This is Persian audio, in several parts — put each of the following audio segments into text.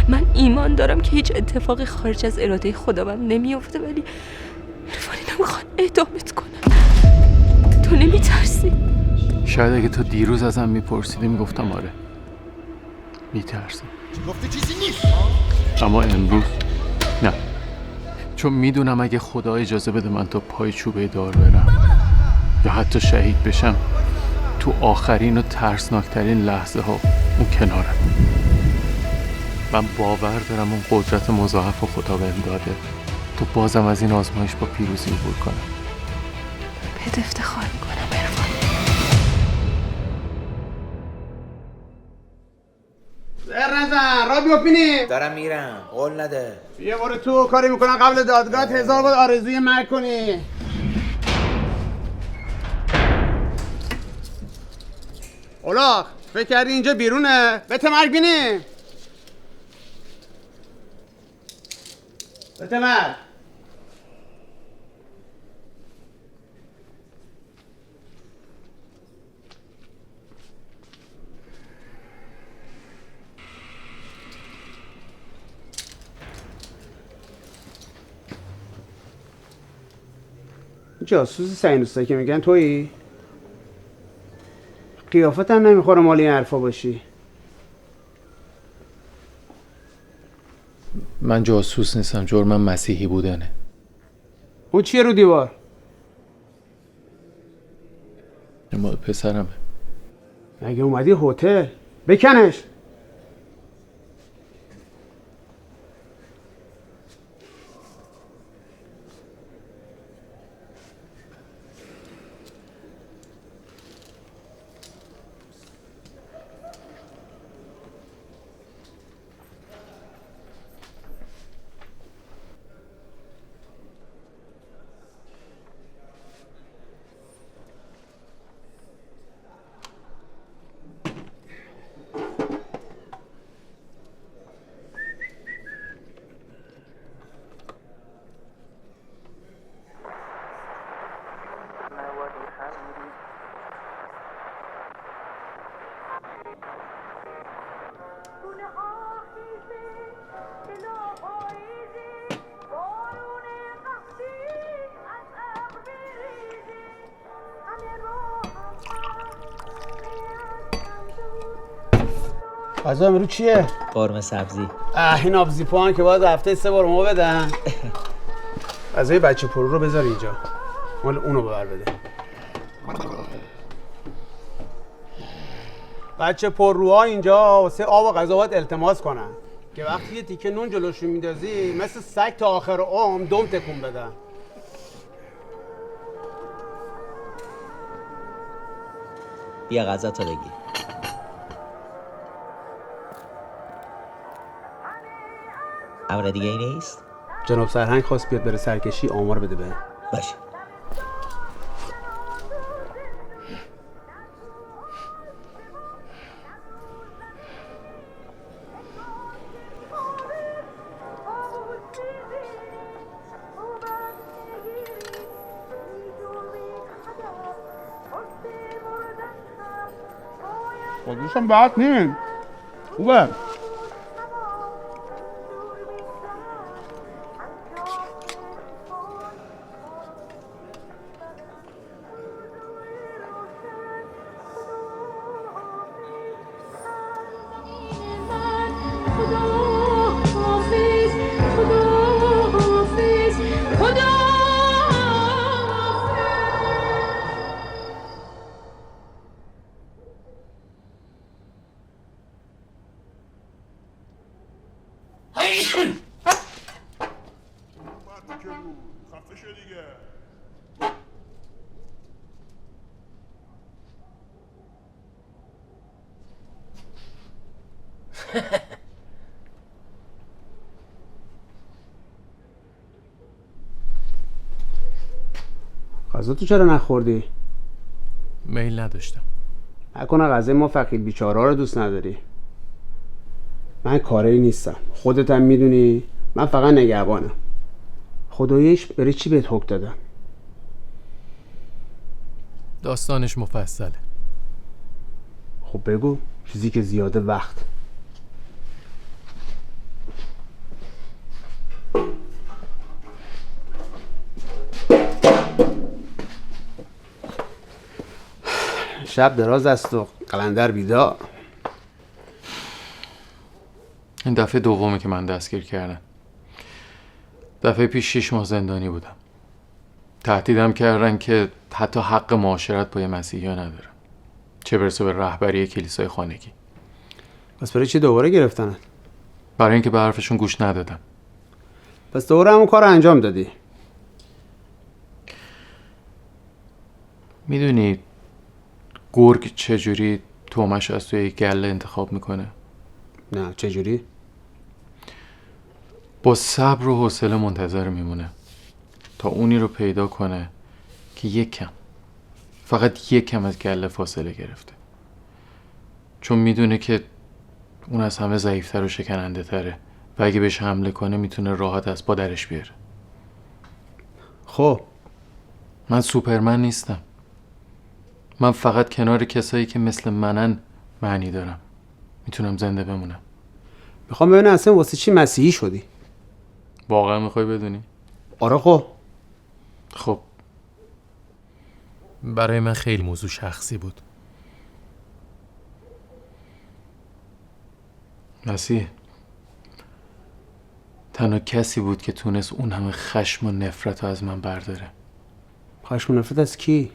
من ایمان دارم که هیچ اتفاقی خارج از اراده خداوند نمیافته، ولی عرفانی نمیخواد اعدامت کنم. تو نمیترسی؟ شاید اگه تو دیروز ازم میپرسیدی میگفتم آره، میترسم. گفتی چیزی نیست. اما امروز نه، چون میدونم اگه خدا اجازه بده من تا پای چوبه دار برم یا حتی شهید بشم، تو آخرین و ترسناکترین لحظه ها اون کنارم. من باور دارم اون قدرت مضاعف و خدا بهم داده تو بازم از این آزمایش با پیروزی عبور کنم. بهت افتخار میکنم عرفان. زر نزن، را بیاپینی. دارم میرم، قول نده. یه بار تو کاری میکنن قبل دادگاه 1000 بار آرزوی مرگ کنی. اولاق فکر کردی اینجا بیرونه؟ بته مرگ بینی. بته مرگ. جاسوس سینوستا که میگن تویی؟ قیافت هم نمیخوره مالی این حرفا باشی. من جاسوس نیستم، جرمم مسیحی بودنه. اون چیه رو دیوار؟ مال پسرمه. مگه اومدی هتل؟ بکنش. غذا امروز چیه؟ قرمه سبزی. این آبزیپوان که باید هفته 3 بار ما بدن. غذای بچه پرو رو بذار اینجا، مال اونو ببر بده. بچه پرروها اینجا واسه آب و غذا باید التماس کنن که وقتی یه تیکه نون جلوشون میندازی مثل سگ تا آخر عمر دم تکون بدن. بیا غذا تو بگیر. امر دیگه ای نیست؟ جناب سرهنگ خواست بیاد بره سرکشی، آمار بده بهم. باشه. خودشم بد نیم خوبه. خفه شو دیگه. غذا تو چرا نخوردی؟ میل نداشتم. نکنه غذای ما فقیر بیچاره رو دوست نداری؟ من کاری نیستم، خودت هم میدونی. من فقط نگهبانم. خداییش برای چی بهت حکم دادم؟ داستانش مفصله. خب بگو، چیزی که زیاده وقت. شب دراز است و قلندر بیدار. این دفعه دومه که من دستگیر کردم. دفعه پیش 6 ماه زندانی بودم. تهدیدم کردن که حتی حق معاشرت با یه مسیحی ها ندارم، چه برسه به رهبری کلیسای خانگی. پس برای چی دوباره گرفتنت؟ برای اینکه به حرفشون گوش ندادم. پس دوباره همون کار رو انجام دادی؟ میدونی گرگ چجوری تومش از توی گله انتخاب میکنه؟ نه چجوری؟ با صبر و حوصله منتظر میمونه تا اونی رو پیدا کنه که فقط یک کم از گله فاصله گرفته، چون میدونه که اون از همه ضعیفتر و شکننده تره و اگه بهش حمله کنه میتونه راحت از با درش بیاره. خب من سوپرمن نیستم. من فقط کنار کسایی که مثل منن معنی دارم، میتونم زنده بمونم. میخوام ببینم اصلا واسه چی مسیحی شدی؟ واقعا میخوای بدونی؟ آره خب. خب برای من خیلی موضوع شخصی بود. مسیح تنها کسی بود که تونست اون همه خشم و نفرت رو از من برداره. خشم و نفرت از کی؟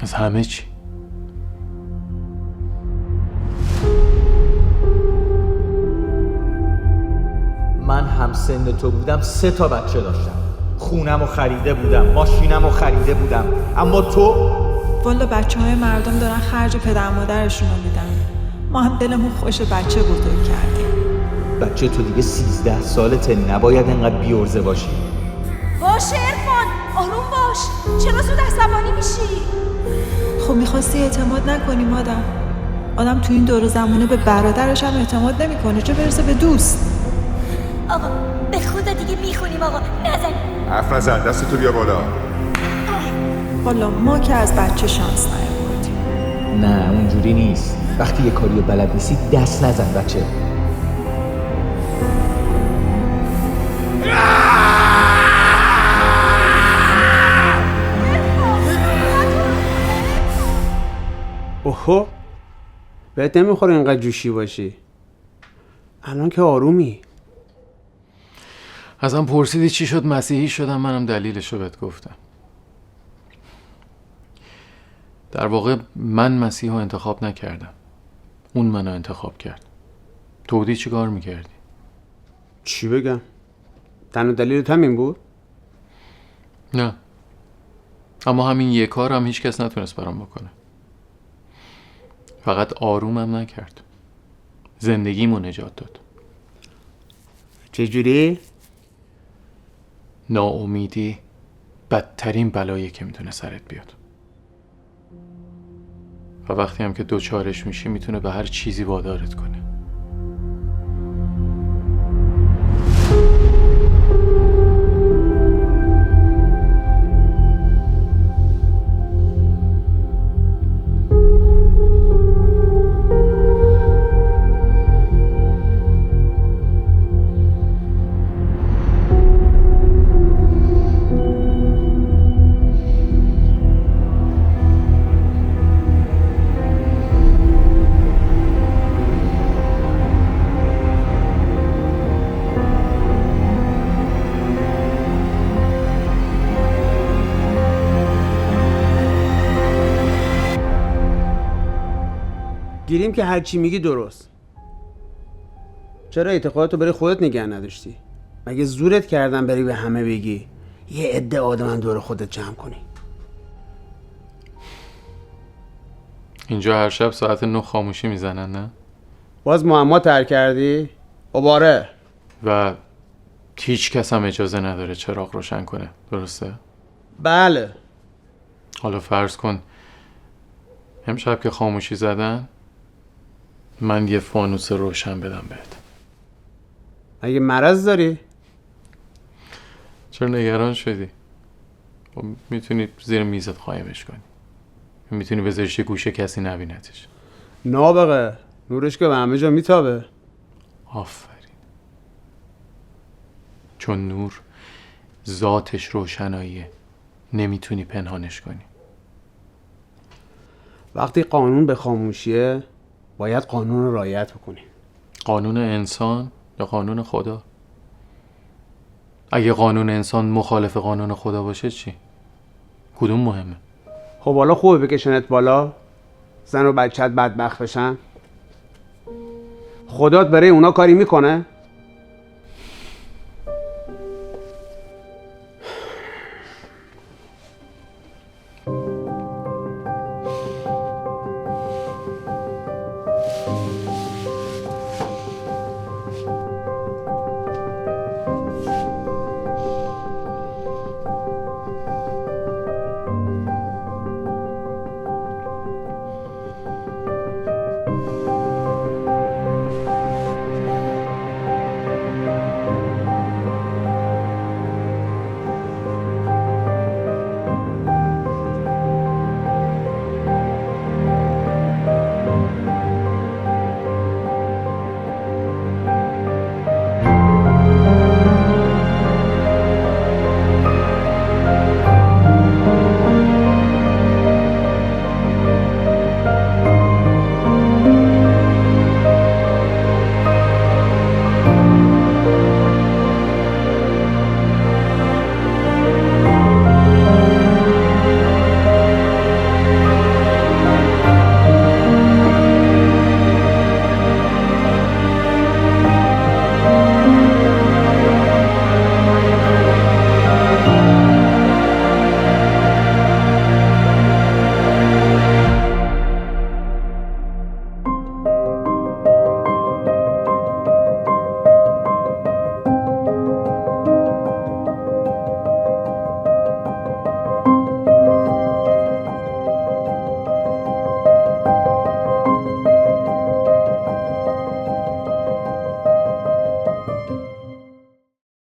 از همه چی. من هم سن تو بودم 3 تا بچه داشتم، خونم رو خریده بودم، ماشینم رو خریده بودم، اما تو والا بچه‌های مردم دارن خرج پدر مادرشون رو میدن، ما هم دلمون خوش بچه بزرگ کردیم. بچه تو دیگه 13 سالته، نباید انقدر بی‌عرضه باشی. باشه عرفان، آروم باش. چرا زود عصبانی میشی؟ خب میخواستی اعتماد نکنی مادر. آدم تو این دور و زمانه به برادرش هم اعتماد نمیکنه، چه برسه به دوست. آقا به خدا دیگه میخونیم آقا، نزن. حرف نزن، دستتو بیا بالا. والا ما که از بچه شانس نیاوردیم. نه اونجوری نیست، وقتی یه کاری رو بلد نیستی دست نزن بچه. اوهو بهت نمیخوره اینقدر جوشی باشی. الان که آرومی. ازم پرسیدی چی شد مسیحی شدم، منم دلیلشو بهت گفتم. در واقع من مسیح رو انتخاب نکردم، اون منو انتخاب کرد. تو بودی چی کار میکردی؟ چی بگم؟ تنها دلیلت همین بود؟ نه، اما همین یه کار هم هیچ کس نتونست برام بکنه. فقط آرومم نکرد، زندگیمو نجات داد. چجوری؟ ناامیدی بدترین بلایی که میتونه سرت بیاد و وقتی هم که دوچارش میشی میتونه به هر چیزی وادارت کنه. گیریم که هرچی میگی درست. چرا اعتقاداتو برای خودت نگه نداشتی؟ مگه زورت کردن بری به همه بگی یه عده آدم دور خودت جمع کنی؟ اینجا هر شب ساعت 9 خاموشی میزنن نه؟ باز معما تر کردی؟ باره. و هیچ کس هم اجازه نداره چراغ روشن کنه، درسته؟ بله. حالا فرض کن امشب که خاموشی زدن من یه فانوس روشن بدم بهت. اگه مرض داری؟ چرا نگران شدی؟ میتونی زیر میزت قایمش کنی، میتونی بذاریش یه گوشه کسی نبینتش. نابغه، نورش که به همه جا میتابه. آفرین. چون نور ذاتش روشناییه، نمیتونی پنهانش کنی. وقتی قانون به خاموشیه باید قانون رو رعایت بکنی. قانون انسان یا قانون خدا؟ اگه قانون انسان مخالف قانون خدا باشه چی؟ کدوم مهمه؟ خب حالا خوبه بکشنت بالا زن و بچت بدبخت بشن؟ خدات برای اونا کاری میکنه؟